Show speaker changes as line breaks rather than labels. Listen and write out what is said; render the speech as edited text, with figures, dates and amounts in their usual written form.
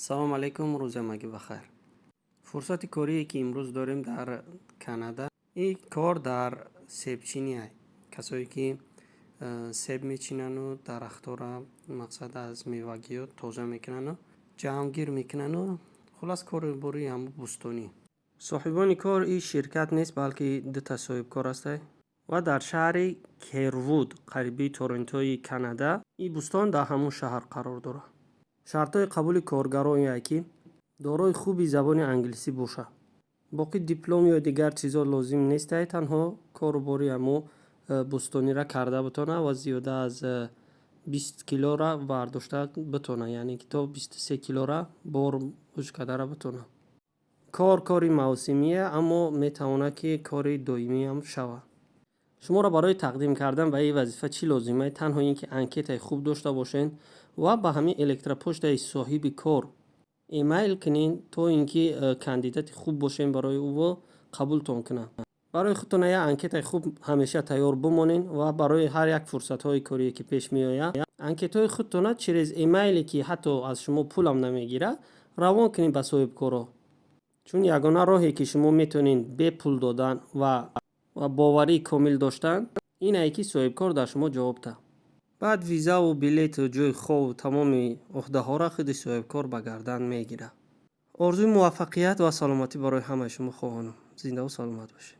салом алейкум, рӯзамагӣ бахайр. Фурсати корие ки имрӯз дорем дар Канада, ин кор дар себчиния. Касое ки себ мечинану дарахтора мақсад аз мевагиёт тоза мекунану ҷамъгир мекунану хулас кори бори ҳамо бӯстонӣ. Соҳибони кор ин ширкат нест, балки дута соҳибкор ҳастанд ва дар шаҳри Кервуд, қариби Торонтои Канада, ин бӯстон дар ҳамон шаҳр қарор дорад. шартҳои қабули коргарон ин ки дорои хуби забони англисӣ бошад. боқӣ диплом ё дигар чизо лозим нестад, танҳо кору бори ҳамо бӯстониро карда битонад ва зиёда аз 20 килора бардошта битонад, яъне ки то 23 килора бор уз кардара битонад. Кори мавсимия, аммо метавонад ки кори доимӣ ҳам шавад. шуморо барои тақдим кардан ба ин вазифа чӣ лозимаст? Танҳо ин ки анкетаи хуб дошта бошед ва ба ҳамин электропочтаи соҳиби кор эмайл кунед, то ин ки кандидати хуб бошед барои ӯ қабултон кунад. барои худтон як анкетаи хуб ҳамеша тайёр бимонед ва барои ҳар як фурсатҳои корие ки пеш меояд, анкетаи худтона через эмайле ки ҳатто аз шумо пулам намегирад, равон кунед ба соҳибкорҳо. чун ягона роҳе ки шумо метавонед бе пул додан ва боварии комил доштан ине ки соҳибкор дар шумо ҷавоб диҳад. баъд визаву билету ҷойи хобу тамоми уҳдаҳоро худи соҳибкор ба гардан мегирад. орзуи муваффақият ва саломатӣ барои ҳамаи шумо хоҳонам. зиндаву саломат бошед.